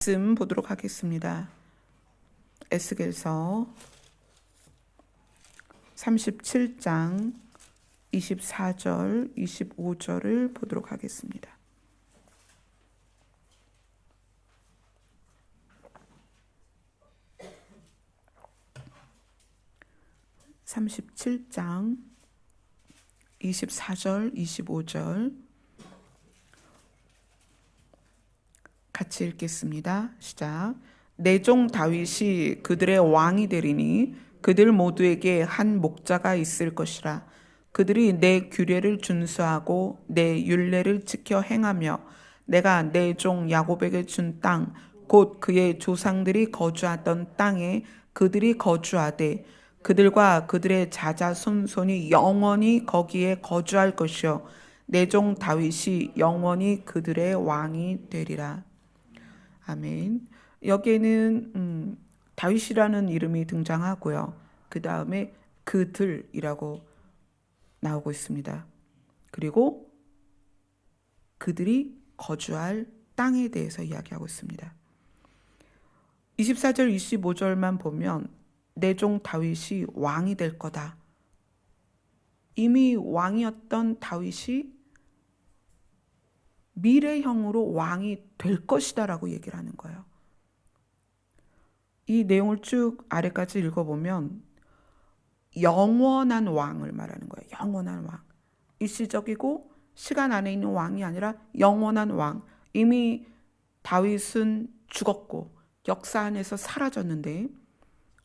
말씀 보도록 하겠습니다. 에스겔서 37장 24절, 25절을 보도록 하겠습니다. (37장) 24절, 25절 같이 읽겠습니다. 시작. 내 종 다윗이 그들의 왕이 되리니 그들 모두에게 한 목자가 있을 것이라. 그들이 내 규례를 준수하고 내 율례를 지켜 행하며 내가 내 종 야곱에게 준 땅, 곧 그의 조상들이 거주하던 땅에 그들이 거주하되 그들과 그들의 자자손손이 영원히 거기에 거주할 것이요 내 종 다윗이 영원히 그들의 왕이 되리라. 아멘. 여기에는 다윗이라는 이름이 등장하고요. 그 다음에 그들이라고 나오고 있습니다. 그리고 그들이 거주할 땅에 대해서 이야기하고 있습니다. 24절 25절만 보면 내 종 다윗이 왕이 될 거다. 이미 왕이었던 다윗이 미래형으로 왕이 될 것이다 라고 얘기를 하는 거예요. 이 내용을 쭉 아래까지 읽어보면 영원한 왕을 말하는 거예요. 영원한 왕. 일시적이고 시간 안에 있는 왕이 아니라 영원한 왕. 이미 다윗은 죽었고 역사 안에서 사라졌는데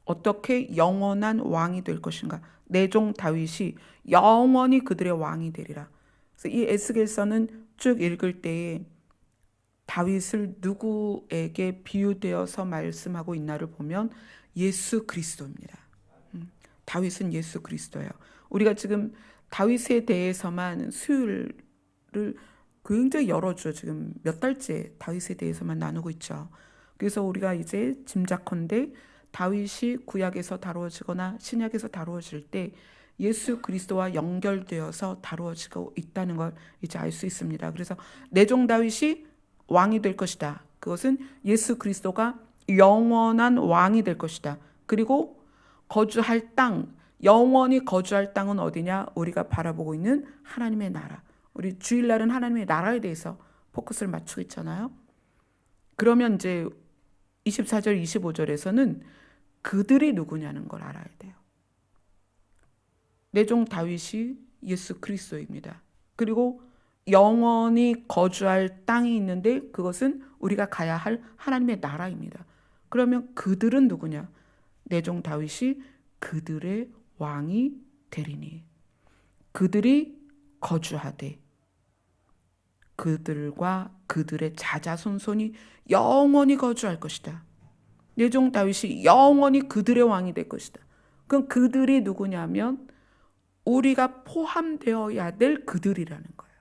어떻게 영원한 왕이 될 것인가. 내 종 다윗이 영원히 그들의 왕이 되리라. 그래서 이 에스겔서는 쭉 읽을 때에 다윗을 누구에게 비유되어서 말씀하고 있나를 보면 예수 그리스도입니다. 다윗은 예수 그리스도예요. 우리가 지금 다윗에 대해서만 수요일을 굉장히 여러 주 지금 몇 달째 다윗에 대해서만 나누고 있죠. 그래서 우리가 이제 짐작컨대 다윗이 구약에서 다루어지거나 신약에서 다루어질 때 예수 그리스도와 연결되어서 다루어지고 있다는 걸 이제 알 수 있습니다. 그래서 내 종 다윗이 왕이 될 것이다. 그것은 예수 그리스도가 영원한 왕이 될 것이다. 그리고 거주할 땅, 영원히 거주할 땅은 어디냐? 우리가 바라보고 있는 하나님의 나라. 우리 주일날은 하나님의 나라에 대해서 포커스를 맞추고 있잖아요. 그러면 이제 24절, 25절에서는 그들이 누구냐는 걸 알아야 돼요. 내 종 다윗이 예수 그리스도입니다. 그리고 영원히 거주할 땅이 있는데 그것은 우리가 가야 할 하나님의 나라입니다. 그러면 그들은 누구냐? 내 종 다윗이 그들의 왕이 되리니 그들이 거주하되 그들과 그들의 자자손손이 영원히 거주할 것이다. 내 종 다윗이 영원히 그들의 왕이 될 것이다. 그럼 그들이 누구냐면 우리가 포함되어야 될 그들이라는 거예요.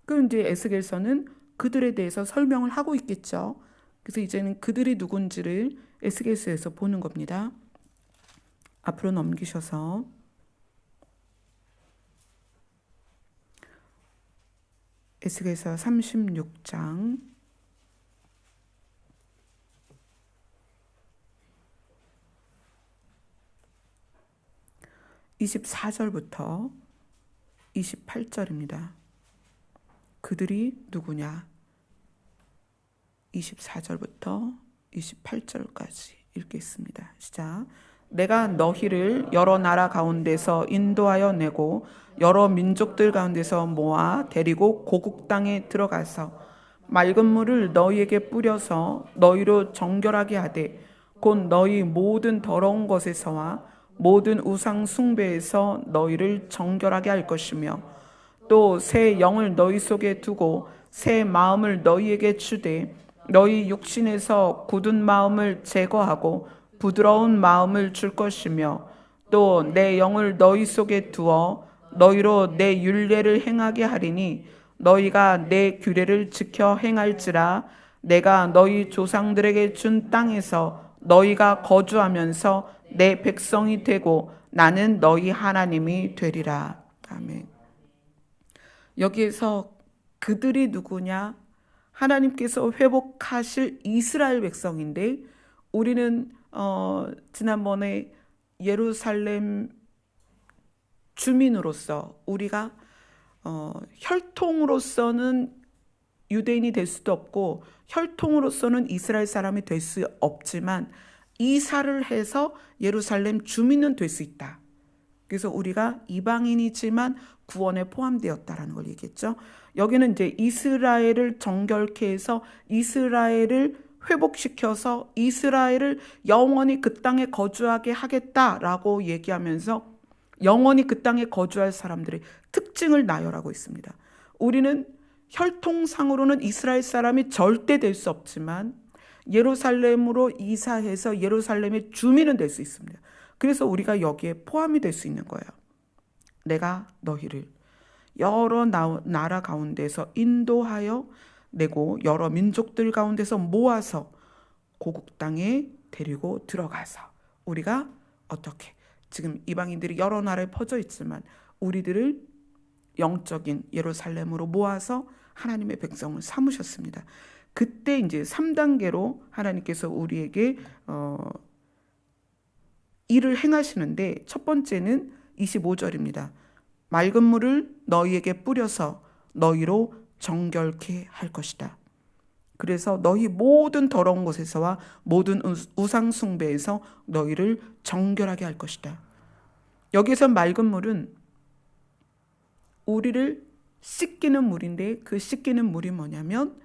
그럼 이제 에스겔서는 그들에 대해서 설명을 하고 있겠죠. 그래서 이제는 그들이 누군지를 에스겔서에서 보는 겁니다. 앞으로 넘기셔서 에스겔서 36장 24절부터 28절입니다. 그들이 누구냐? 24절부터 28절까지 읽겠습니다. 시작. 내가 너희를 여러 나라 가운데서 인도하여 내고 여러 민족들 가운데서 모아 데리고 고국 땅에 들어가서 맑은 물을 너희에게 뿌려서 너희로 정결하게 하되 곧 너희 모든 더러운 것에서와 모든 우상 숭배에서 너희를 정결하게 할 것이며 또 새 영을 너희 속에 두고 새 마음을 너희에게 주되 너희 육신에서 굳은 마음을 제거하고 부드러운 마음을 줄 것이며 또 내 영을 너희 속에 두어 너희로 내 율례를 행하게 하리니 너희가 내 규례를 지켜 행할지라. 내가 너희 조상들에게 준 땅에서 너희가 거주하면서 내 백성이 되고 나는 너희 하나님이 되리라. 아멘. 여기에서 그들이 누구냐? 하나님께서 회복하실 이스라엘 백성인데 우리는 지난번에 예루살렘 주민으로서 우리가 혈통으로서는 유대인이 될 수도 없고 혈통으로서는 이스라엘 사람이 될 수 없지만 이사를 해서 예루살렘 주민은 될 수 있다. 그래서 우리가 이방인이지만 구원에 포함되었다라는 걸 얘기했죠. 여기는 이제 이스라엘을 정결케 해서 이스라엘을 회복시켜서 이스라엘을 영원히 그 땅에 거주하게 하겠다라고 얘기하면서 영원히 그 땅에 거주할 사람들의 특징을 나열하고 있습니다. 우리는 혈통상으로는 이스라엘 사람이 절대 될 수 없지만 예루살렘으로 이사해서 예루살렘의 주민은 될 수 있습니다. 그래서 우리가 여기에 포함이 될 수 있는 거예요. 내가 너희를 여러 나라 가운데서 인도하여 내고 여러 민족들 가운데서 모아서 고국 땅에 데리고 들어가서 우리가 어떻게 지금 이방인들이 여러 나라에 퍼져 있지만 우리들을 영적인 예루살렘으로 모아서 하나님의 백성을 삼으셨습니다. 그때 이제 3단계로 하나님께서 우리에게 일을 행하시는데 첫 번째는 25절입니다. 맑은 물을 너희에게 뿌려서 너희로 정결케 할 것이다. 그래서 너희 모든 더러운 곳에서와 모든 우상 숭배에서 너희를 정결하게 할 것이다. 여기서 맑은 물은 우리를 씻기는 물인데 그 씻기는 물이 뭐냐면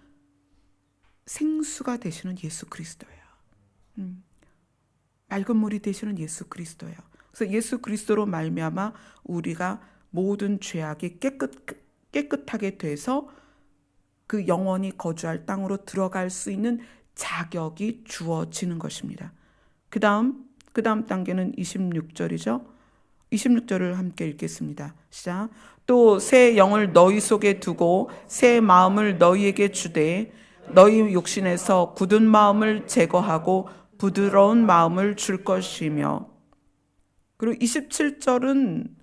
생수가 되시는 예수 그리스도예요. 맑은 물이 되시는 예수 그리스도예요. 그래서 예수 그리스도로 말미암아 우리가 모든 죄악이 깨끗하게 돼서 그 영원히 거주할 땅으로 들어갈 수 있는 자격이 주어지는 것입니다. 그 다음 단계는 26절이죠. 26절을 함께 읽겠습니다. 시작. 또 새 영을 너희 속에 두고 새 마음을 너희에게 주되 너희 육신에서 굳은 마음을 제거하고 부드러운 마음을 줄 것이며. 그리고 27절은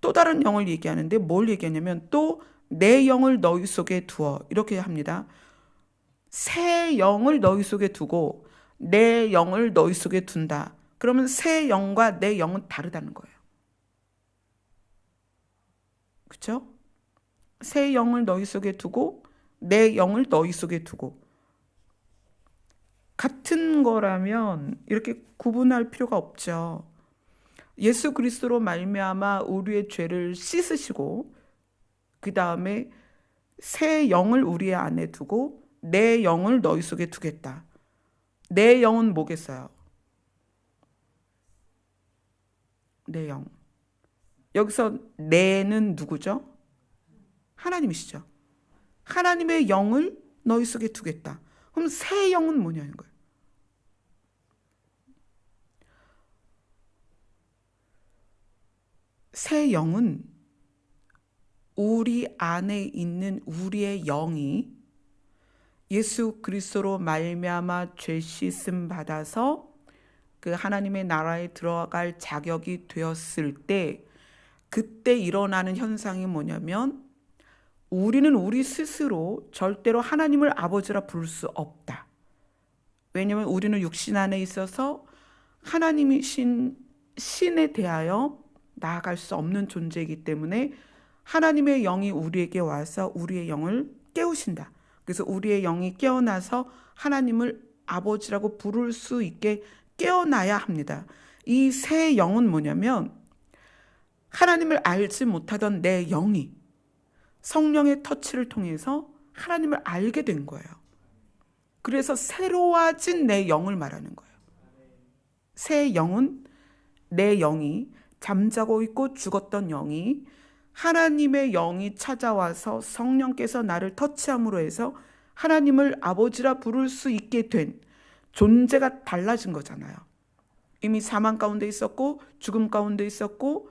또 다른 영을 얘기하는데 뭘 얘기하냐면 또 내 영을 너희 속에 두어 이렇게 합니다. 새 영을 너희 속에 두고 내 영을 너희 속에 둔다. 그러면 새 영과 내 영은 다르다는 거예요. 그렇죠? 새 영을 너희 속에 두고 내 영을 너희 속에 두고 같은 거라면 이렇게 구분할 필요가 없죠. 예수 그리스도로 말미암아 우리의 죄를 씻으시고 그 다음에 새 영을 우리 안에 두고 내 영을 너희 속에 두겠다. 내 영은 뭐겠어요? 내 영. 여기서 내는 누구죠? 하나님이시죠. 하나님의 영을 너희 속에 두겠다. 그럼 새 영은 뭐냐는 거예요. 새 영은 우리 안에 있는 우리의 영이 예수 그리스도로 말미암아 죄 씻음 받아서 그 하나님의 나라에 들어갈 자격이 되었을 때 그때 일어나는 현상이 뭐냐면 우리는 우리 스스로 절대로 하나님을 아버지라 부를 수 없다. 왜냐하면 우리는 육신 안에 있어서 하나님이신 신에 대하여 나아갈 수 없는 존재이기 때문에 하나님의 영이 우리에게 와서 우리의 영을 깨우신다. 그래서 우리의 영이 깨어나서 하나님을 아버지라고 부를 수 있게 깨어나야 합니다. 이 새 영은 뭐냐면 하나님을 알지 못하던 내 영이 성령의 터치를 통해서 하나님을 알게 된 거예요. 그래서 새로워진 내 영을 말하는 거예요. 새 영은 내 영이 잠자고 있고 죽었던 영이 하나님의 영이 찾아와서 성령께서 나를 터치함으로 해서 하나님을 아버지라 부를 수 있게 된 존재가 달라진 거잖아요. 이미 사망 가운데 있었고 죽음 가운데 있었고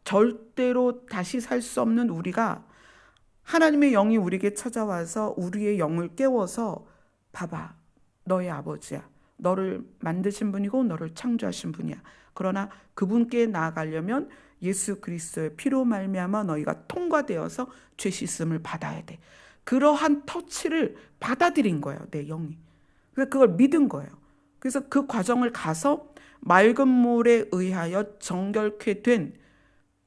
절대로 다시 살 수 없는 우리가 하나님의 영이 우리에게 찾아와서 우리의 영을 깨워서 봐봐, 너의 아버지야. 너를 만드신 분이고 너를 창조하신 분이야. 그러나 그분께 나아가려면 예수 그리스도의 피로 말미암아 너희가 통과되어서 죄 씻음을 받아야 돼. 그러한 터치를 받아들인 거예요. 내 영이. 그래서 그걸 믿은 거예요. 그래서 그 과정을 가서 맑은 물에 의하여 정결케 된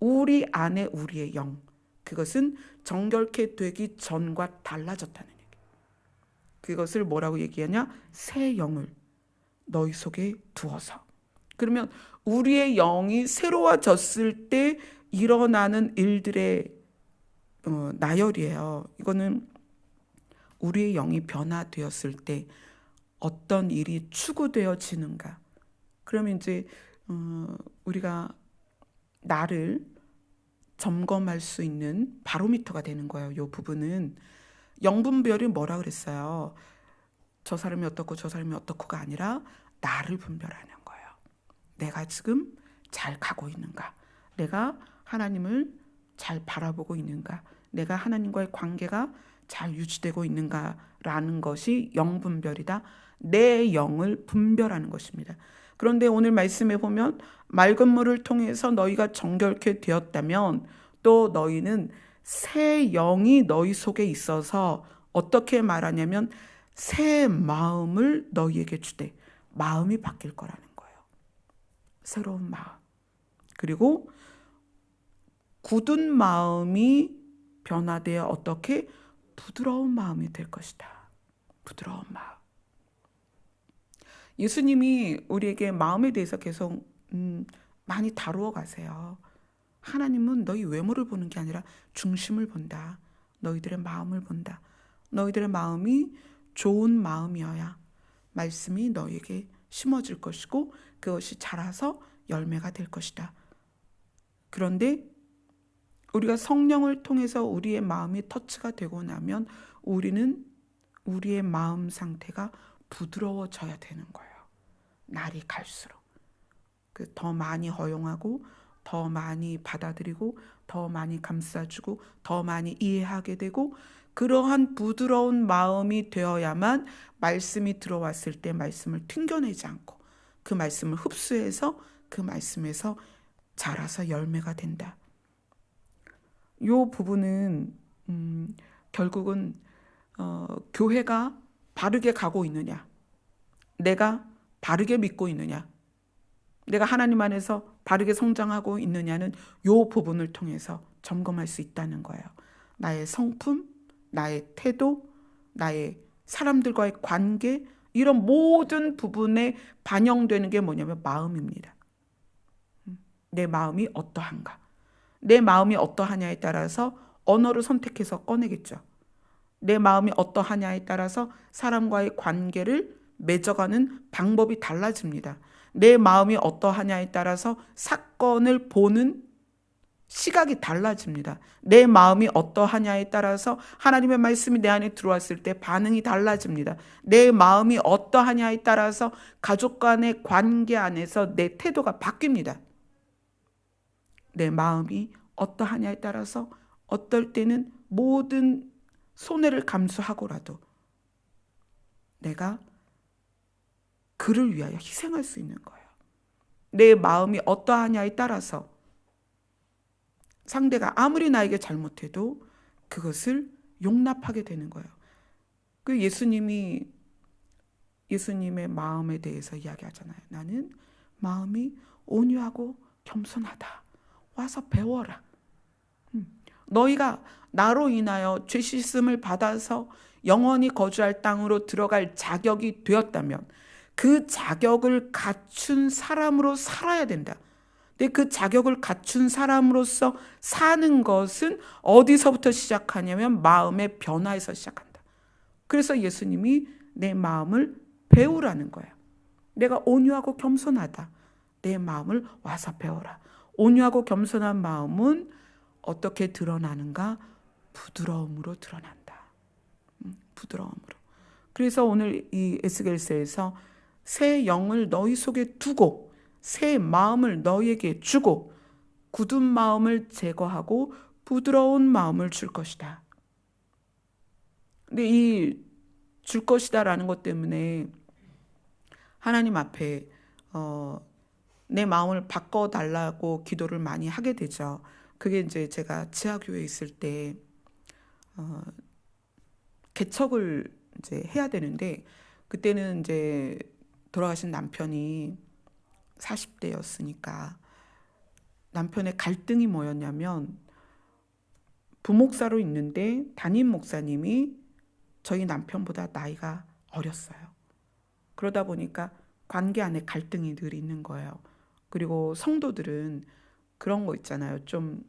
우리 안에 우리의 영, 그것은 정결케 되기 전과 달라졌다는 얘기. 그것을 뭐라고 얘기하냐? 새 영을 너희 속에 두어서. 그러면 우리의 영이 새로워졌을 때 일어나는 일들의 나열이에요. 이거는 우리의 영이 변화되었을 때 어떤 일이 추구되어지는가. 그러면 이제 우리가 나를 점검할 수 있는 바로미터가 되는 거예요. 이 부분은 영분별이 뭐라 그랬어요? 저 사람이 어떻고 저 사람이 어떻고가 아니라 나를 분별하는 거예요. 내가 지금 잘 가고 있는가? 내가 하나님을 잘 바라보고 있는가? 내가 하나님과의 관계가 잘 유지되고 있는가라는 것이 영분별이다. 내 영을 분별하는 것입니다. 그런데 오늘 말씀에 보면 맑은 물을 통해서 너희가 정결케 되었다면 또 너희는 새 영이 너희 속에 있어서 어떻게 말하냐면 새 마음을 너희에게 주되, 마음이 바뀔 거라는 거예요. 새로운 마음. 그리고 굳은 마음이 변화되어 어떻게 부드러운 마음이 될 것이다. 부드러운 마음. 예수님이 우리에게 마음에 대해서 계속 많이 다루어 가세요. 하나님은 너희 외모를 보는 게 아니라 중심을 본다. 너희들의 마음을 본다. 너희들의 마음이 좋은 마음이어야 말씀이 너희에게 심어질 것이고 그것이 자라서 열매가 될 것이다. 그런데 우리가 성령을 통해서 우리의 마음이 터치가 되고 나면 우리는 우리의 마음 상태가 부드러워져야 되는 거예요. 날이 갈수록. 더 많이 허용하고 더 많이 받아들이고 더 많이 감싸주고 더 많이 이해하게 되고 그러한 부드러운 마음이 되어야만 말씀이 들어왔을 때 말씀을 튕겨내지 않고 그 말씀을 흡수해서 그 말씀에서 자라서 열매가 된다. 이 부분은 결국은 교회가 바르게 가고 있느냐, 내가 바르게 믿고 있느냐, 내가 하나님 안에서 바르게 성장하고 있느냐는 이 부분을 통해서 점검할 수 있다는 거예요. 나의 성품, 나의 태도, 나의 사람들과의 관계, 이런 모든 부분에 반영되는 게 뭐냐면 마음입니다. 내 마음이 어떠한가. 내 마음이 어떠하냐에 따라서 언어를 선택해서 꺼내겠죠. 내 마음이 어떠하냐에 따라서 사람과의 관계를 맺어가는 방법이 달라집니다. 내 마음이 어떠하냐에 따라서 사건을 보는 시각이 달라집니다. 내 마음이 어떠하냐에 따라서 하나님의 말씀이 내 안에 들어왔을 때 반응이 달라집니다. 내 마음이 어떠하냐에 따라서 가족 간의 관계 안에서 내 태도가 바뀝니다. 내 마음이 어떠하냐에 따라서 어떨 때는 모든 손해를 감수하고라도 내가 그를 위하여 희생할 수 있는 거예요. 내 마음이 어떠하냐에 따라서 상대가 아무리 나에게 잘못해도 그것을 용납하게 되는 거예요. 그 예수님의 마음에 대해서 이야기하잖아요. 나는 마음이 온유하고 겸손하다. 와서 배워라. 너희가 나로 인하여 죄 씻음을 받아서 영원히 거주할 땅으로 들어갈 자격이 되었다면 그 자격을 갖춘 사람으로 살아야 된다. 근데 그 자격을 갖춘 사람으로서 사는 것은 어디서부터 시작하냐면 마음의 변화에서 시작한다. 그래서 예수님이 내 마음을 배우라는 거야. 내가 온유하고 겸손하다. 내 마음을 와서 배워라. 온유하고 겸손한 마음은 어떻게 드러나는가? 부드러움으로 드러난다. 부드러움으로. 그래서 오늘 이 에스겔서에서 새 영을 너희 속에 두고 새 마음을 너희에게 주고 굳은 마음을 제거하고 부드러운 마음을 줄 것이다. 근데 이 줄 것이다라는 것 때문에 하나님 앞에 내 마음을 바꿔달라고 기도를 많이 하게 되죠. 그게 이제 제가 지하교회에 있을 때 개척을 이제 해야 되는데 그때는 이제 돌아가신 남편이 40대였으니까 남편의 갈등이 뭐였냐면 부목사로 있는데 담임 목사님이 저희 남편보다 나이가 어렸어요. 그러다 보니까 관계 안에 갈등이 늘 있는 거예요. 그리고 성도들은 그런 거 있잖아요. 좀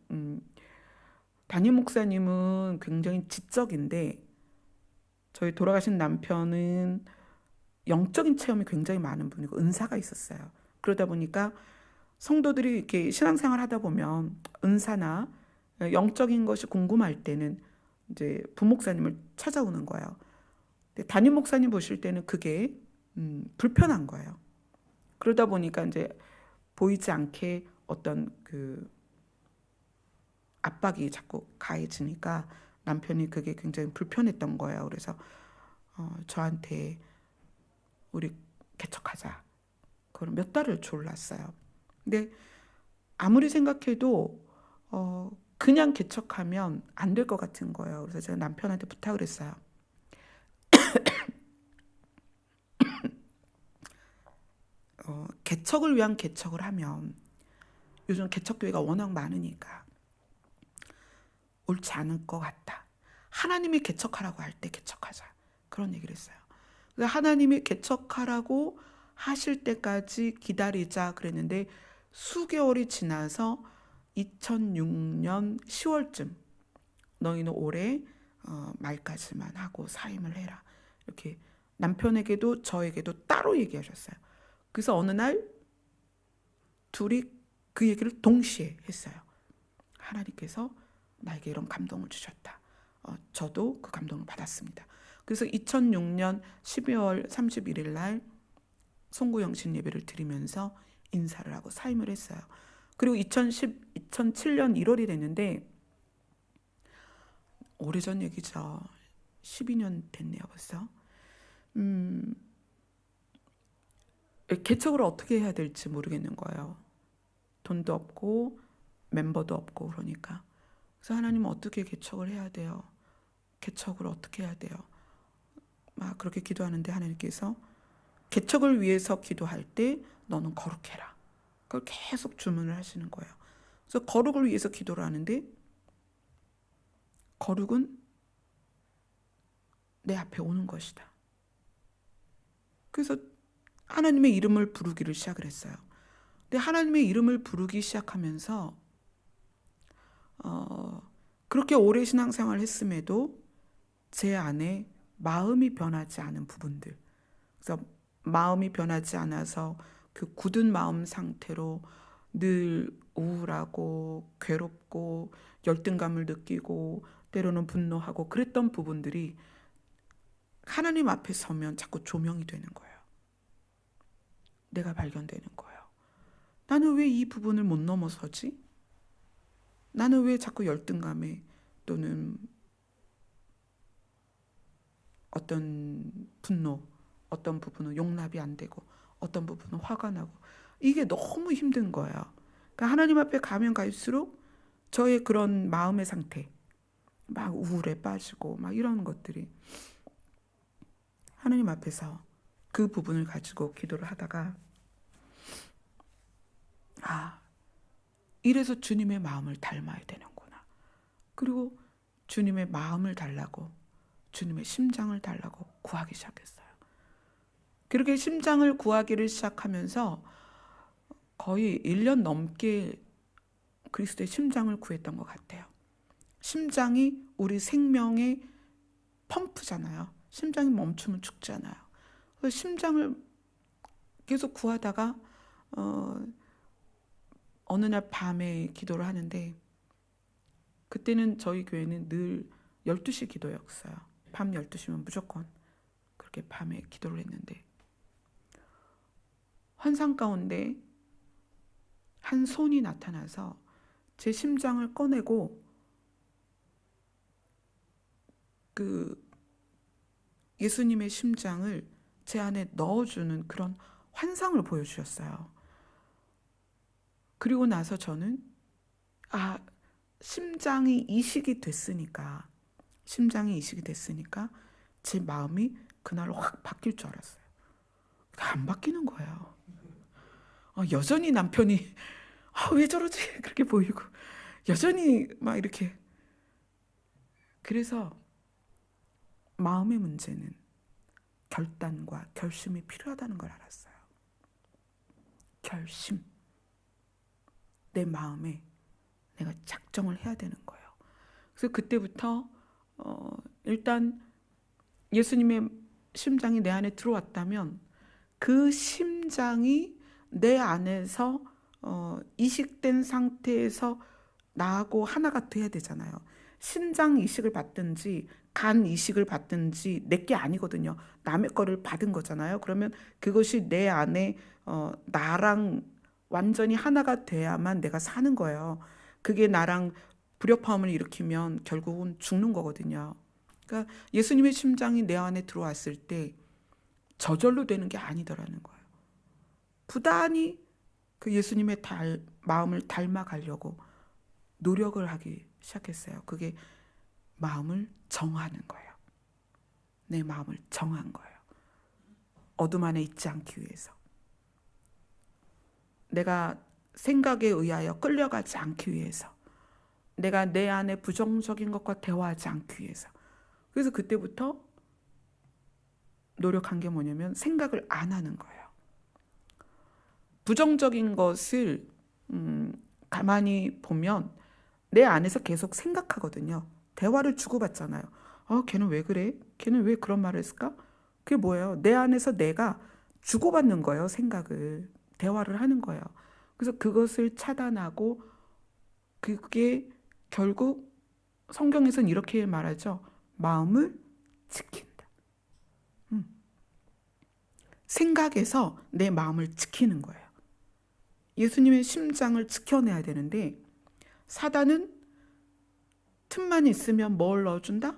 담임 목사님은 굉장히 지적인데 저희 돌아가신 남편은 영적인 체험이 굉장히 많은 분이고 은사가 있었어요. 그러다 보니까 성도들이 이렇게 신앙생활 하다 보면 은사나 영적인 것이 궁금할 때는 이제 부목사님을 찾아오는 거예요. 근데 담임 목사님 보실 때는 그게 불편한 거예요. 그러다 보니까 이제 보이지 않게 어떤 그 압박이 자꾸 가해지니까 남편이 그게 굉장히 불편했던 거예요. 그래서 저한테 우리 개척하자. 그걸 몇 달을 졸랐어요. 근데 아무리 생각해도 그냥 개척하면 안 될 것 같은 거예요. 그래서 제가 남편한테 부탁을 했어요. 개척을 위한 개척을 하면 요즘 개척교회가 워낙 많으니까 옳지 않을 것 같다. 하나님이 개척하라고 할 때 개척하자. 그런 얘기를 했어요. 하나님이 개척하라고 하실 때까지 기다리자 그랬는데 수개월이 지나서 2006년 10월쯤 너희는 올해 말까지만 하고 사임을 해라. 이렇게 남편에게도 저에게도 따로 얘기하셨어요. 그래서 어느 날 둘이 그 얘기를 동시에 했어요. 하나님께서 나에게 이런 감동을 주셨다. 저도 그 감동을 받았습니다. 그래서 2006년 12월 31일 날 송구영신 예배를 드리면서 인사를 하고 사임을 했어요. 그리고 2007년 1월이 됐는데 오래전 얘기죠. 12년 됐네요 벌써. 개척을 어떻게 해야 될지 모르겠는 거예요. 돈도 없고 멤버도 없고 그러니까. 그래서 하나님 어떻게 개척을 해야 돼요? 개척을 어떻게 해야 돼요? 막 그렇게 기도하는데 하나님께서 개척을 위해서 기도할 때 너는 거룩해라. 그걸 계속 주문을 하시는 거예요. 그래서 거룩을 위해서 기도를 하는데 거룩은 내 앞에 오는 것이다. 그래서 하나님의 이름을 부르기를 시작을 했어요. 근데 하나님의 이름을 부르기 시작하면서 그렇게 오래 신앙생활을 했음에도 제 안에 마음이 변하지 않은 부분들. 그래서 마음이 변하지 않아서 그 굳은 마음 상태로 늘 우울하고 괴롭고 열등감을 느끼고 때로는 분노하고 그랬던 부분들이 하나님 앞에 서면 자꾸 조명이 되는 거예요. 내가 발견되는 거예요. 나는 왜 이 부분을 못 넘어서지? 나는 왜 자꾸 열등감에 또는 어떤 분노, 어떤 부분은 용납이 안 되고 어떤 부분은 화가 나고 이게 너무 힘든 거예요. 그러니까 하나님 앞에 가면 갈수록 저의 그런 마음의 상태 막 우울에 빠지고 막 이런 것들이 하나님 앞에서 그 부분을 가지고 기도를 하다가 이래서 주님의 마음을 닮아야 되는구나. 그리고 주님의 마음을 달라고 주님의 심장을 달라고 구하기 시작했어요. 그렇게 심장을 구하기를 시작하면서 거의 1년 넘게 그리스도의 심장을 구했던 것 같아요. 심장이 우리 생명의 펌프잖아요. 심장이 멈추면 죽잖아요. 그래서 심장을 계속 구하다가 어느 날 밤에 기도를 하는데 그때는 저희 교회는 늘 12시 기도였어요. 밤 12시면 무조건 그렇게 밤에 기도를 했는데 환상 가운데 한 손이 나타나서 제 심장을 꺼내고 그 예수님의 심장을 제 안에 넣어주는 그런 환상을 보여주셨어요. 그리고 나서 저는 심장이 이식이 됐으니까 제 마음이 그날 확 바뀔 줄 알았어요. 안 바뀌는 거예요. 여전히 남편이 왜 저러지? 그렇게 보이고 여전히 막 이렇게. 그래서 마음의 문제는 결단과 결심이 필요하다는 걸 알았어요. 결심. 내 마음에 내가 작정을 해야 되는 거예요. 그래서 그때부터 일단 예수님의 심장이 내 안에 들어왔다면 그 심장이 내 안에서 이식된 상태에서 나하고 하나가 돼야 되잖아요. 심장 이식을 받든지 간 이식을 받든지 내게 아니거든요. 남의 거를 받은 거잖아요. 그러면 그것이 내 안에 나랑 완전히 하나가 돼야만 내가 사는 거예요. 그게 나랑 불협화음을 일으키면 결국은 죽는 거거든요. 그러니까 예수님의 심장이 내 안에 들어왔을 때 저절로 되는 게 아니더라는 거예요. 부단히 그 예수님의 마음을 닮아가려고 노력을 하기 시작했어요. 그게 마음을 정하는 거예요. 내 마음을 정한 거예요. 어둠 안에 있지 않기 위해서. 내가 생각에 의하여 끌려가지 않기 위해서. 내가 내 안에 부정적인 것과 대화하지 않기 위해서. 그래서 그때부터 노력한 게 뭐냐면 생각을 안 하는 거예요. 부정적인 것을 가만히 보면 내 안에서 계속 생각하거든요. 대화를 주고받잖아요. 걔는 왜 그래? 걔는 왜 그런 말을 했을까? 그게 뭐예요? 내 안에서 내가 주고받는 거예요. 생각을. 대화를 하는 거예요. 그래서 그것을 차단하고 그게 결국 성경에서는 이렇게 말하죠. 마음을 지킨다. 생각에서 내 마음을 지키는 거예요. 예수님의 심장을 지켜내야 되는데 사단은 틈만 있으면 뭘 넣어준다?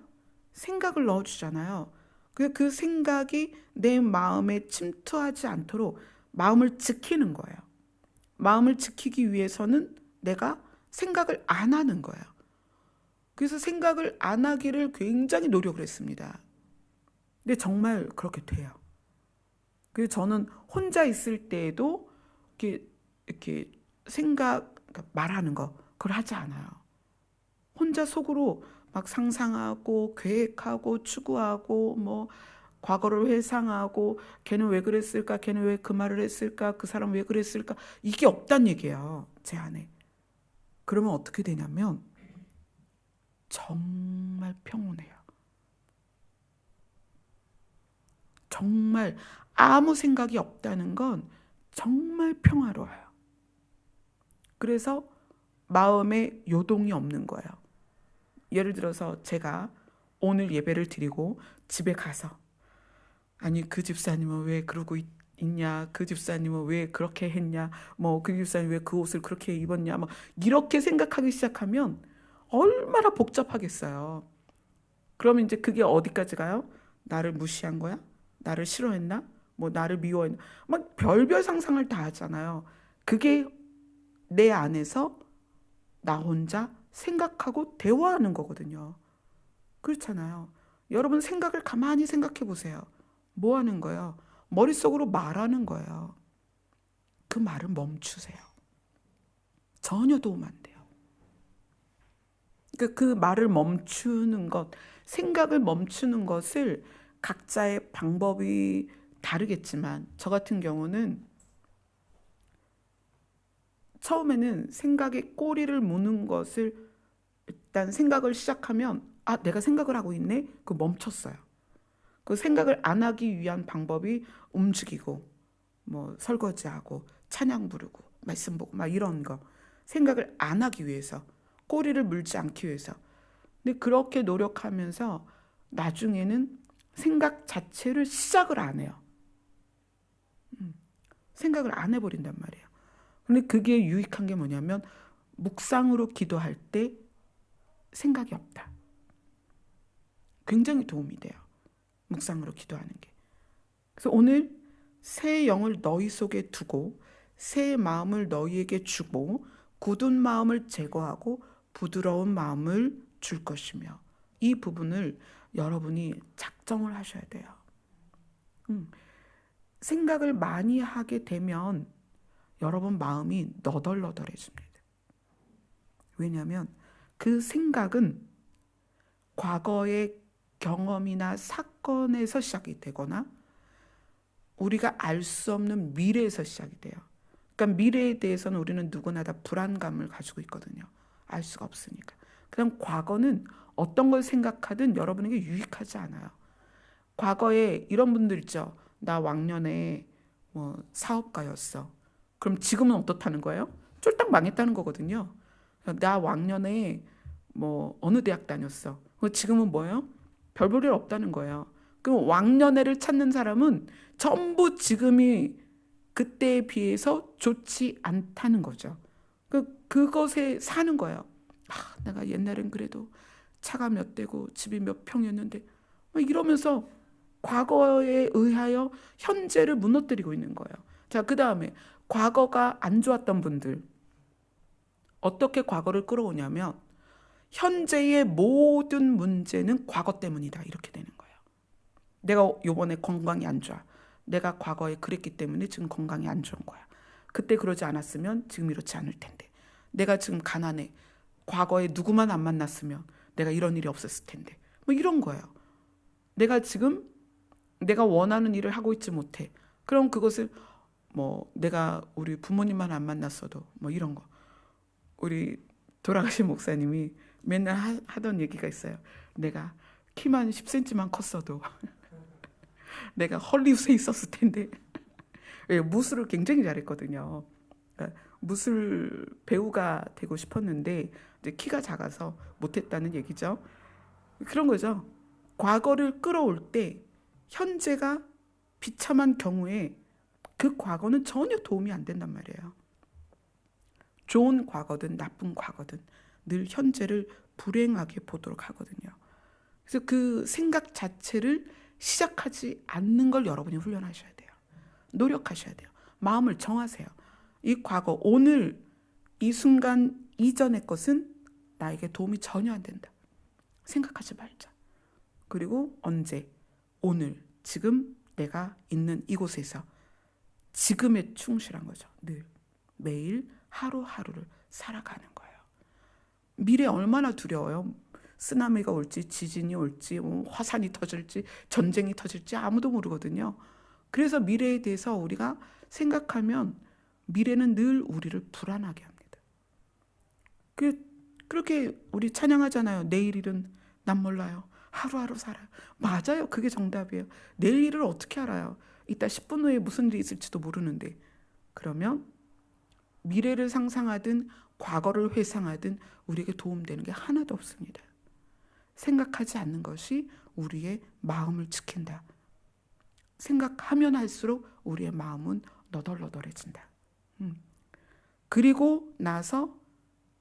생각을 넣어주잖아요. 그 생각이 내 마음에 침투하지 않도록 마음을 지키는 거예요. 마음을 지키기 위해서는 내가 생각을 안 하는 거예요. 그래서 생각을 안 하기를 굉장히 노력을 했습니다. 근데 정말 그렇게 돼요. 그래서 저는 혼자 있을 때에도 이렇게 생각, 그러니까 말하는 거, 그걸 하지 않아요. 혼자 속으로 막 상상하고 계획하고 추구하고 뭐 과거를 회상하고 걔는 왜 그랬을까? 걔는 왜 그 말을 했을까? 그 사람 왜 그랬을까? 이게 없단 얘기예요. 제 안에. 그러면 어떻게 되냐면 정말 평온해요. 정말 아무 생각이 없다는 건 정말 평화로워요. 그래서 마음에 요동이 없는 거예요. 예를 들어서 제가 오늘 예배를 드리고 집에 가서 아니 그 집사님은 왜 그러고 있냐, 그 집사님은 왜 그렇게 했냐, 뭐 그 집사님 왜 그 옷을 그렇게 입었냐, 막 이렇게 생각하기 시작하면 얼마나 복잡하겠어요. 그러면 이제 그게 어디까지 가요? 나를 무시한 거야? 나를 싫어했나? 뭐 나를 미워했나? 막 별별 상상을 다 하잖아요. 그게 내 안에서 나 혼자 생각하고 대화하는 거거든요. 그렇잖아요. 여러분 생각을 가만히 생각해 보세요. 뭐 하는 거예요? 머릿속으로 말하는 거예요. 그 말을 멈추세요. 전혀 도움 안 돼요. 그러니까 그 말을 멈추는 것, 생각을 멈추는 것을 각자의 방법이 다르겠지만 저 같은 경우는 처음에는 생각에 꼬리를 무는 것을 일단 생각을 시작하면 내가 생각을 하고 있네? 그 멈췄어요. 그 생각을 안 하기 위한 방법이 움직이고 뭐 설거지하고 찬양 부르고 말씀 보고 막 이런 거. 생각을 안 하기 위해서, 꼬리를 물지 않기 위해서. 근데 그렇게 노력하면서 나중에는 생각 자체를 시작을 안 해요. 생각을 안 해버린단 말이에요. 근데 그게 유익한 게 뭐냐면 묵상으로 기도할 때 생각이 없다. 굉장히 도움이 돼요. 묵상으로 기도하는 게. 그래서 오늘 새 영을 너희 속에 두고 새 마음을 너희에게 주고 굳은 마음을 제거하고 부드러운 마음을 줄 것이며 이 부분을 여러분이 작정을 하셔야 돼요. 생각을 많이 하게 되면 여러분 마음이 너덜너덜해집니다. 왜냐하면 그 생각은 과거의 경험이나 사건에서 시작이 되거나 우리가 알 수 없는 미래에서 시작이 돼요. 그러니까 미래에 대해서는 우리는 누구나 다 불안감을 가지고 있거든요. 알 수가 없으니까. 그럼 과거는 어떤 걸 생각하든 여러분에게 유익하지 않아요. 과거에 이런 분들 있죠. 나 왕년에 사업가였어. 그럼 지금은 어떻다는 거예요? 쫄딱 망했다는 거거든요. 나 왕년에 어느 대학 다녔어. 지금은 뭐예요? 별 볼 일 없다는 거예요. 그럼 왕년에를 찾는 사람은 전부 지금이 그때에 비해서 좋지 않다는 거죠. 그것에 사는 거예요. 내가 옛날엔 그래도 차가 몇 대고 집이 몇 평이었는데 이러면서 과거에 의하여 현재를 무너뜨리고 있는 거예요. 자, 그 다음에 과거가 안 좋았던 분들 어떻게 과거를 끌어오냐면 현재의 모든 문제는 과거 때문이다 이렇게 되는 거예요. 내가 요번에 건강이 안 좋아. 내가 과거에 그랬기 때문에 지금 건강이 안 좋은 거야. 그때 그러지 않았으면 지금 이렇지 않을 텐데. 내가 지금 가난해. 과거에 누구만 안 만났으면 내가 이런 일이 없었을 텐데. 이런 거예요. 내가 지금 내가 원하는 일을 하고 있지 못해. 그럼 그것을 내가 우리 부모님만 안 만났어도 이런 거. 우리 돌아가신 목사님이 맨날 하던 얘기가 있어요. 내가 키만 10cm만 컸어도 내가 헐리우드에 있었을 텐데. 무술을 굉장히 잘했거든요. 그러니까 무술 배우가 되고 싶었는데 이제 키가 작아서 못했다는 얘기죠. 그런 거죠. 과거를 끌어올 때 현재가 비참한 경우에 그 과거는 전혀 도움이 안 된단 말이에요. 좋은 과거든 나쁜 과거든 늘 현재를 불행하게 보도록 하거든요. 그래서 그 생각 자체를 시작하지 않는 걸 여러분이 훈련하셔야 돼요. 노력하셔야 돼요. 마음을 정하세요. 이 과거, 오늘, 이 순간 이전의 것은 나에게 도움이 전혀 안 된다. 생각하지 말자. 그리고 언제? 오늘, 지금 내가 있는 이곳에서 지금에 충실한 거죠. 늘, 매일 하루하루를 살아가는 거예요. 미래 얼마나 두려워요. 쓰나미가 올지 지진이 올지 화산이 터질지 전쟁이 터질지 아무도 모르거든요. 그래서 미래에 대해서 우리가 생각하면 미래는 늘 우리를 불안하게 합니다. 그렇게 우리 찬양하잖아요. 내일 일은 난 몰라요. 하루하루 살아요. 맞아요. 그게 정답이에요. 내일 일을 어떻게 알아요? 이따 10분 후에 무슨 일이 있을지도 모르는데. 그러면 미래를 상상하든 과거를 회상하든 우리에게 도움되는 게 하나도 없습니다. 생각하지 않는 것이 우리의 마음을 지킨다. 생각하면 할수록 우리의 마음은 너덜너덜해진다. 그리고 나서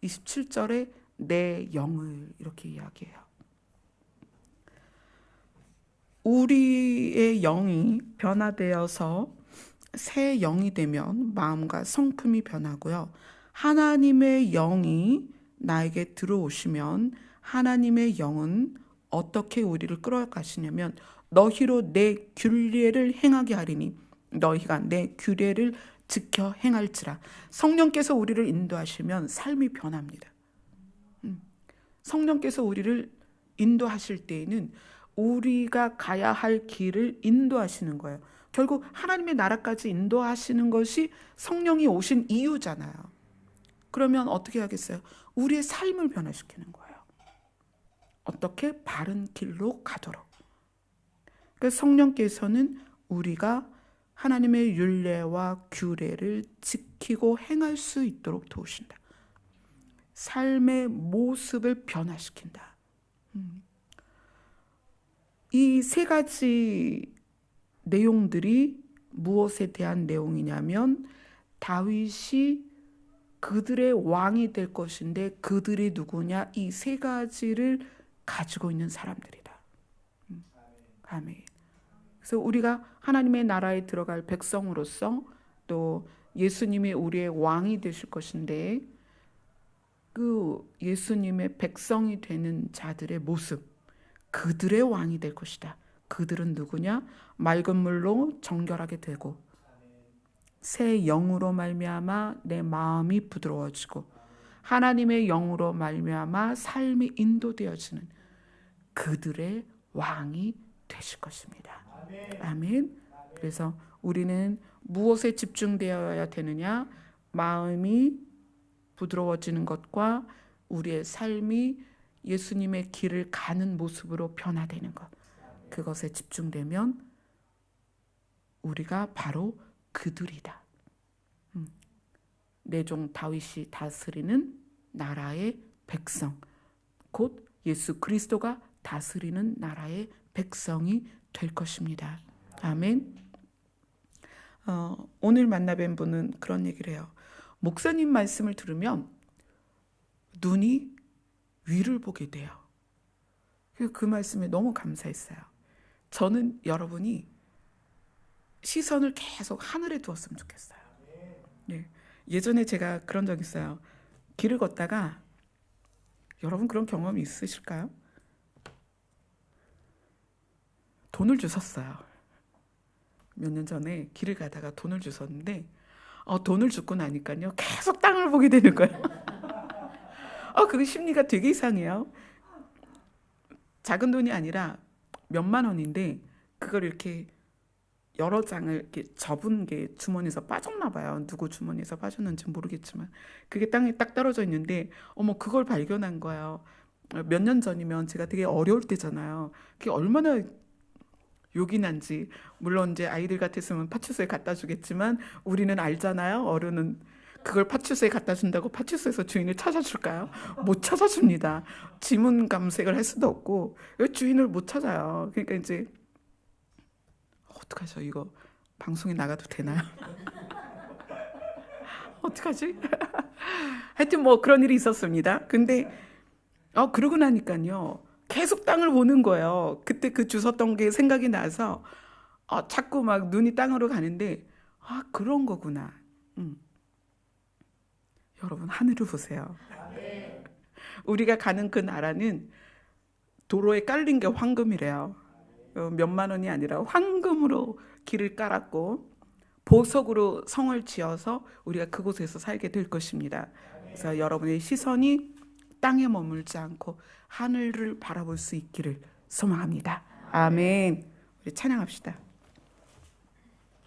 27절에 내 영을 이렇게 이야기해요. 우리의 영이 변화되어서 새 영이 되면 마음과 성품이 변하고요. 하나님의 영이 나에게 들어오시면 하나님의 영은 어떻게 우리를 끌어가시냐면 너희로 내 규례를 행하게 하리니 너희가 내 규례를 지켜 행할지라. 성령께서 우리를 인도하시면 삶이 변합니다. 성령께서 우리를 인도하실 때에는 우리가 가야 할 길을 인도하시는 거예요. 결국 하나님의 나라까지 인도하시는 것이 성령이 오신 이유잖아요. 그러면 어떻게 하겠어요? 우리의 삶을 변화시키는 거예요. 어떻게? 바른 길로 가도록. 그래서 성령께서는 우리가 하나님의 율례와 규례를 지키고 행할 수 있도록 도우신다. 삶의 모습을 변화시킨다. 이 세 가지 내용들이 무엇에 대한 내용이냐면 다윗이 그들의 왕이 될 것인데 그들이 누구냐? 이 세 가지를 가지고 있는 사람들이다. 아멘. 그래서 우리가 하나님의 나라에 들어갈 백성으로서 또 예수님이 우리의 왕이 되실 것인데 그 예수님의 백성이 되는 자들의 모습, 그들의 왕이 될 것이다. 그들은 누구냐? 맑은 물로 정결하게 되고 새 영으로 말미암아 내 마음이 부드러워지고 하나님의 영으로 말미암아 삶이 인도되어지는 그들의 왕이 되실 것입니다. 아멘. 그래서 우리는 무엇에 집중되어야 되느냐? 마음이 부드러워지는 것과 우리의 삶이 예수님의 길을 가는 모습으로 변화되는 것. 그것에 집중되면 우리가 바로 그들이다. 내 종 다윗이 다스리는 나라의 백성, 곧 예수 그리스도가 다스리는 나라의 백성이 될 것입니다. 아멘. 오늘 만나뵌 분은 그런 얘기를 해요. 목사님 말씀을 들으면 눈이 위를 보게 돼요. 그 말씀에 너무 감사했어요. 저는 여러분이 시선을 계속 하늘에 두었으면 좋겠어요. 네. 예전에 제가 그런 적 있어요. 길을 걷다가, 여러분 그런 경험이 있으실까요? 돈을 주웠어요. 몇 년 전에 길을 가다가 돈을 주웠는데 돈을 주고 나니까요 계속 땅을 보게 되는 거예요. 그 심리가 되게 이상해요. 작은 돈이 아니라 몇만 원인데 그걸 이렇게 여러 장을 이렇게 접은 게 주머니에서 빠졌나 봐요. 누구 주머니에서 빠졌는지 모르겠지만 그게 땅에 딱 떨어져 있는데 그걸 발견한 거예요. 몇 년 전이면 제가 되게 어려울 때잖아요. 그게 얼마나 욕이 난지. 물론 이제 아이들 같았으면 파출소에 갖다 주겠지만 우리는 알잖아요. 어른은 그걸 파출소에 갖다 준다고 파출소에서 주인을 찾아줄까요? 못 찾아줍니다. 지문 감색을 할 수도 없고 주인을 못 찾아요. 그러니까 이제 어떡하죠? 이거 방송에 나가도 되나요? 어떡하지? 하여튼 그런 일이 있었습니다. 근데 그러고 나니까요 계속 땅을 보는 거예요. 그때 그 주웠던 게 생각이 나서 자꾸 막 눈이 땅으로 가는데 그런 거구나. 여러분 하늘을 보세요. 우리가 가는 그 나라는 도로에 깔린 게 황금이래요. 몇만 원이 아니라 황금으로 길을 깔았고 보석으로 성을 지어서 우리가 그곳에서 살게 될 것입니다. 그래서 여러분의 시선이 땅에 머물지 않고 하늘을 바라볼 수 있기를 소망합니다. 아멘. 우리 찬양합시다.